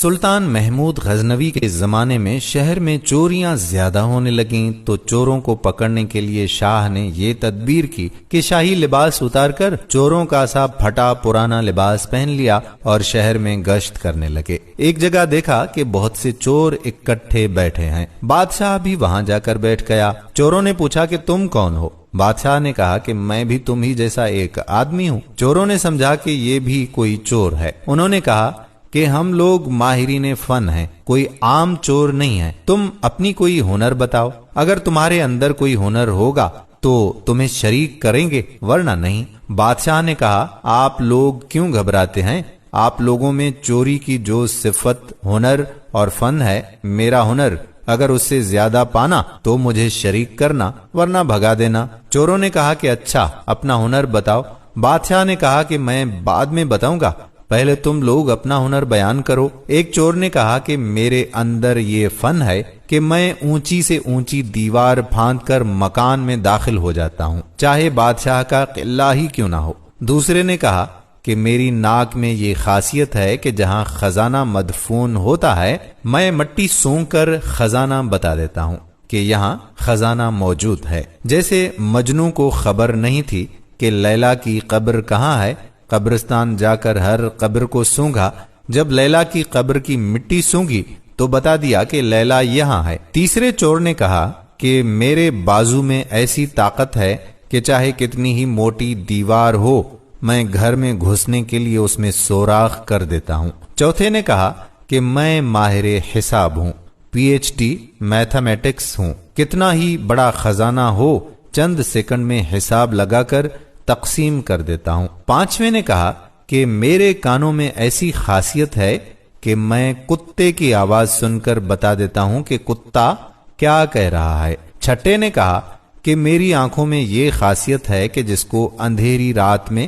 سلطان محمود غزنوی کے زمانے میں شہر میں چوریاں زیادہ ہونے لگیں تو چوروں کو پکڑنے کے لیے شاہ نے یہ تدبیر کی کہ شاہی لباس اتار کر چوروں کا سا پھٹا پرانا لباس پہن لیا اور شہر میں گشت کرنے لگے۔ ایک جگہ دیکھا کہ بہت سے چور اکٹھے بیٹھے ہیں۔ بادشاہ بھی وہاں جا کر بیٹھ گیا۔ چوروں نے پوچھا کہ تم کون ہو؟ بادشاہ نے کہا کہ میں بھی تم ہی جیسا ایک آدمی ہوں۔ چوروں نے سمجھا کہ یہ بھی کوئی چور ہے۔ انہوں نے کہا کہ ہم لوگ ماہرین فن ہیں، کوئی عام چور نہیں ہے، تم اپنی کوئی ہنر بتاؤ، اگر تمہارے اندر کوئی ہنر ہوگا تو تمہیں شریک کریں گے ورنہ نہیں۔ بادشاہ نے کہا آپ لوگ کیوں گھبراتے ہیں؟ آپ لوگوں میں چوری کی جو صفت ہنر اور فن ہے، میرا ہنر اگر اس سے زیادہ پانا تو مجھے شریک کرنا ورنہ بھگا دینا۔ چوروں نے کہا کہ اچھا اپنا ہنر بتاؤ۔ بادشاہ نے کہا کہ میں بعد میں بتاؤں گا، پہلے تم لوگ اپنا ہنر بیان کرو۔ ایک چور نے کہا کہ میرے اندر یہ فن ہے کہ میں اونچی سے اونچی دیوار پھاند کر مکان میں داخل ہو جاتا ہوں، چاہے بادشاہ کا قلعہ ہی کیوں نہ ہو۔ دوسرے نے کہا کہ میری ناک میں یہ خاصیت ہے کہ جہاں خزانہ مدفون ہوتا ہے میں مٹی سونگ کر خزانہ بتا دیتا ہوں کہ یہاں خزانہ موجود ہے۔ جیسے مجنوں کو خبر نہیں تھی کہ لیلا کی قبر کہاں ہے، قبرستان جا کر ہر قبر کو سونگا، جب لیلا کی قبر کی مٹی سونگی تو بتا دیا کہ لیلا یہاں ہے۔ تیسرے چور نے کہا کہ میرے بازو میں ایسی طاقت ہے کہ چاہے کتنی ہی موٹی دیوار ہو میں گھر میں گھسنے کے لیے اس میں سوراخ کر دیتا ہوں۔ چوتھے نے کہا کہ میں ماہر حساب ہوں، PhD میتھمیٹکس ہوں، کتنا ہی بڑا خزانہ ہو چند سیکنڈ میں حساب لگا کر تقسیم کر دیتا ہوں۔ پانچویں نے کہا کہ میرے کانوں میں ایسی خاصیت ہے کہ میں کتے کی آواز سن کر بتا دیتا ہوں کہ کتا کیا کہہ رہا ہے۔ چھٹے نے کہا کہ میری آنکھوں میں یہ خاصیت ہے کہ جس کو اندھیری رات میں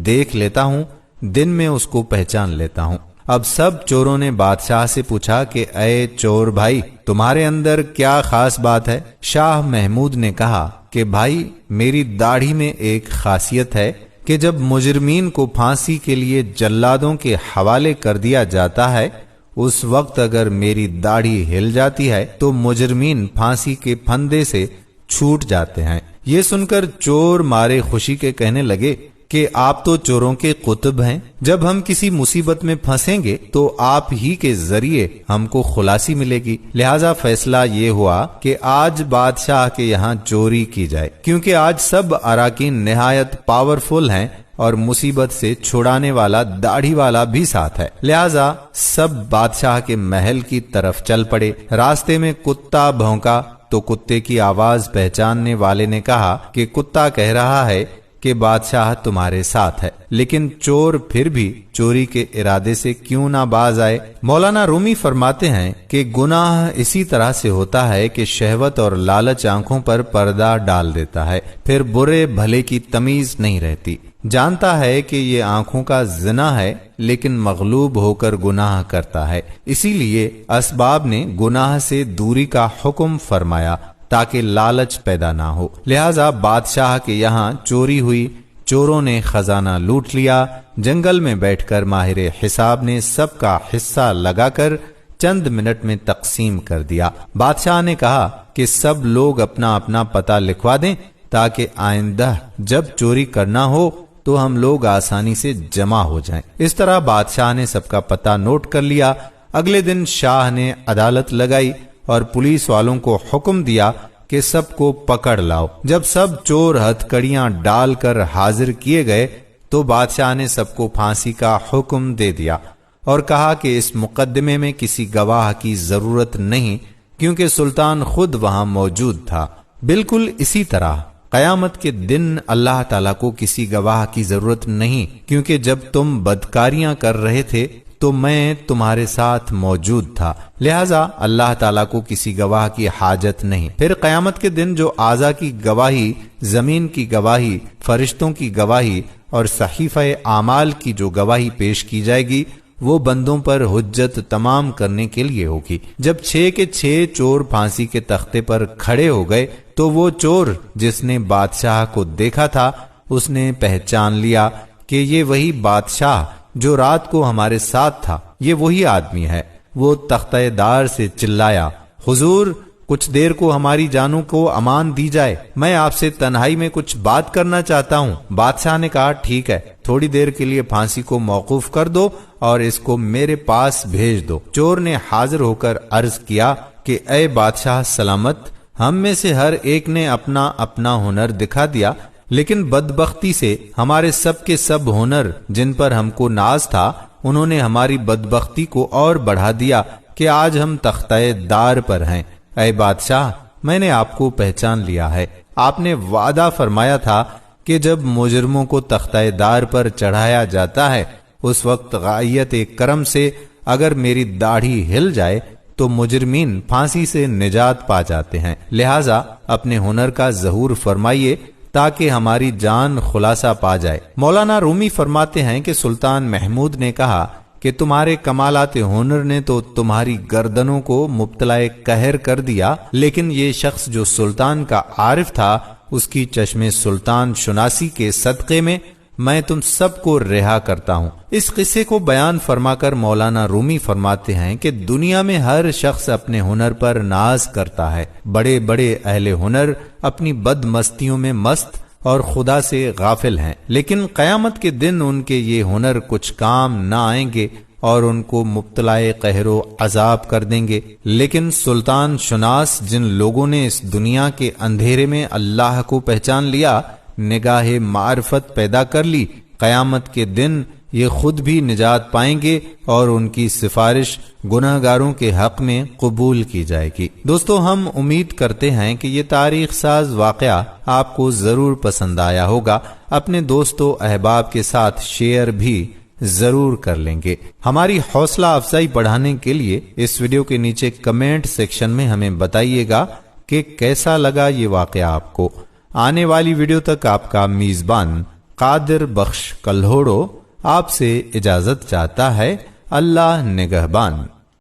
دیکھ لیتا ہوں دن میں اس کو پہچان لیتا ہوں۔ اب سب چوروں نے بادشاہ سے پوچھا کہ اے چور بھائی تمہارے اندر کیا خاص بات ہے؟ شاہ محمود نے کہا کہ بھائی میری داڑھی میں ایک خاصیت ہے کہ جب مجرمین کو پھانسی کے لیے جلادوں کے حوالے کر دیا جاتا ہے اس وقت اگر میری داڑھی ہل جاتی ہے تو مجرمین پھانسی کے پھندے سے چھوٹ جاتے ہیں۔ یہ سن کر چور مارے خوشی کے کہنے لگے کہ آپ تو چوروں کے قطب ہیں، جب ہم کسی مصیبت میں پھنسیں گے تو آپ ہی کے ذریعے ہم کو خلاصی ملے گی، لہذا فیصلہ یہ ہوا کہ آج بادشاہ کے یہاں چوری کی جائے، کیونکہ آج سب اراکین نہایت پاورفل ہیں اور مصیبت سے چھڑانے والا داڑھی والا بھی ساتھ ہے، لہذا سب بادشاہ کے محل کی طرف چل پڑے۔ راستے میں کتا بھونکا تو کتے کی آواز پہچاننے والے نے کہا کہ کتا کہہ رہا ہے کہ بادشاہ تمہارے ساتھ ہے، لیکن چور پھر بھی چوری کے ارادے سے کیوں نہ باز آئے؟ مولانا رومی فرماتے ہیں کہ گناہ اسی طرح سے ہوتا ہے کہ شہوت اور لالچ آنکھوں پر پردہ ڈال دیتا ہے، پھر برے بھلے کی تمیز نہیں رہتی۔ جانتا ہے کہ یہ آنکھوں کا زنا ہے لیکن مغلوب ہو کر گناہ کرتا ہے، اسی لیے اسباب نے گناہ سے دوری کا حکم فرمایا تاکہ لالچ پیدا نہ ہو۔ لہذا بادشاہ کے یہاں چوری ہوئی، چوروں نے خزانہ لوٹ لیا۔ جنگل میں بیٹھ کر ماہر حساب نے سب کا حصہ لگا کر چند منٹ میں تقسیم کر دیا۔ بادشاہ نے کہا کہ سب لوگ اپنا اپنا پتہ لکھوا دیں تاکہ آئندہ جب چوری کرنا ہو تو ہم لوگ آسانی سے جمع ہو جائیں۔ اس طرح بادشاہ نے سب کا پتہ نوٹ کر لیا۔ اگلے دن شاہ نے عدالت لگائی اور پولیس والوں کو حکم دیا کہ سب کو پکڑ لاؤ۔ جب سب چور ہتھ کڑیاں ڈال کر حاضر کیے گئے تو بادشاہ نے سب کو پھانسی کا حکم دے دیا اور کہا کہ اس مقدمے میں کسی گواہ کی ضرورت نہیں کیونکہ سلطان خود وہاں موجود تھا۔ بالکل اسی طرح قیامت کے دن اللہ تعالیٰ کو کسی گواہ کی ضرورت نہیں کیونکہ جب تم بدکاریاں کر رہے تھے تو میں تمہارے ساتھ موجود تھا، لہذا اللہ تعالیٰ کو کسی گواہ کی حاجت نہیں۔ پھر قیامت کے دن جو اعضاء کی گواہی، زمین کی گواہی، فرشتوں کی گواہی اور صحیفہ اعمال کی جو گواہی پیش کی جائے گی وہ بندوں پر حجت تمام کرنے کے لیے ہوگی۔ جب 6 کے 6 چور پھانسی کے تختے پر کھڑے ہو گئے تو وہ چور جس نے بادشاہ کو دیکھا تھا اس نے پہچان لیا کہ یہ وہی بادشاہ جو رات کو ہمارے ساتھ تھا یہ وہی آدمی ہے۔ وہ تختہ دار سے چلایا، حضور کچھ دیر کو ہماری جانوں کو امان دی جائے، میں آپ سے تنہائی میں کچھ بات کرنا چاہتا ہوں۔ بادشاہ نے کہا ٹھیک ہے، تھوڑی دیر کے لیے پھانسی کو موقوف کر دو اور اس کو میرے پاس بھیج دو۔ چور نے حاضر ہو کر عرض کیا کہ اے بادشاہ سلامت، ہم میں سے ہر ایک نے اپنا اپنا ہنر دکھا دیا، لیکن بدبختی سے ہمارے سب کے سب ہنر جن پر ہم کو ناز تھا انہوں نے ہماری بدبختی کو اور بڑھا دیا کہ آج ہم تختہ دار پر ہیں۔ اے بادشاہ، میں نے آپ کو پہچان لیا ہے۔ آپ نے وعدہ فرمایا تھا کہ جب مجرموں کو تختہ دار پر چڑھایا جاتا ہے اس وقت غائیت کرم سے اگر میری داڑھی ہل جائے تو مجرمین پھانسی سے نجات پا جاتے ہیں، لہٰذا اپنے ہنر کا ظہور فرمائیے تاکہ ہماری جان خلاصہ پا جائے۔ مولانا رومی فرماتے ہیں کہ سلطان محمود نے کہا کہ تمہارے کمالات ہنر نے تو تمہاری گردنوں کو مبتلا قہر کر دیا، لیکن یہ شخص جو سلطان کا عارف تھا اس کی چشم سلطان شناسی کے صدقے میں تم سب کو رہا کرتا ہوں۔ اس قصے کو بیان فرما کر مولانا رومی فرماتے ہیں کہ دنیا میں ہر شخص اپنے ہنر پر ناز کرتا ہے، بڑے بڑے اہل ہنر اپنی بد مستیوں میں مست اور خدا سے غافل ہیں، لیکن قیامت کے دن ان کے یہ ہنر کچھ کام نہ آئیں گے اور ان کو مبتلا قہر و عذاب کر دیں گے۔ لیکن سلطان شناس جن لوگوں نے اس دنیا کے اندھیرے میں اللہ کو پہچان لیا، نگاہ معرفت پیدا کر لی، قیامت کے دن یہ خود بھی نجات پائیں گے اور ان کی سفارش گناہگاروں کے حق میں قبول کی جائے گی۔ دوستو، ہم امید کرتے ہیں کہ یہ تاریخ ساز واقعہ آپ کو ضرور پسند آیا ہوگا۔ اپنے دوستو احباب کے ساتھ شیئر بھی ضرور کر لیں گے۔ ہماری حوصلہ افزائی بڑھانے کے لیے اس ویڈیو کے نیچے کمنٹ سیکشن میں ہمیں بتائیے گا کہ کیسا لگا یہ واقعہ آپ کو۔ آنے والی ویڈیو تک آپ کا میزبان قادر بخش کلہوڑو آپ سے اجازت چاہتا ہے۔ اللہ نگہبان۔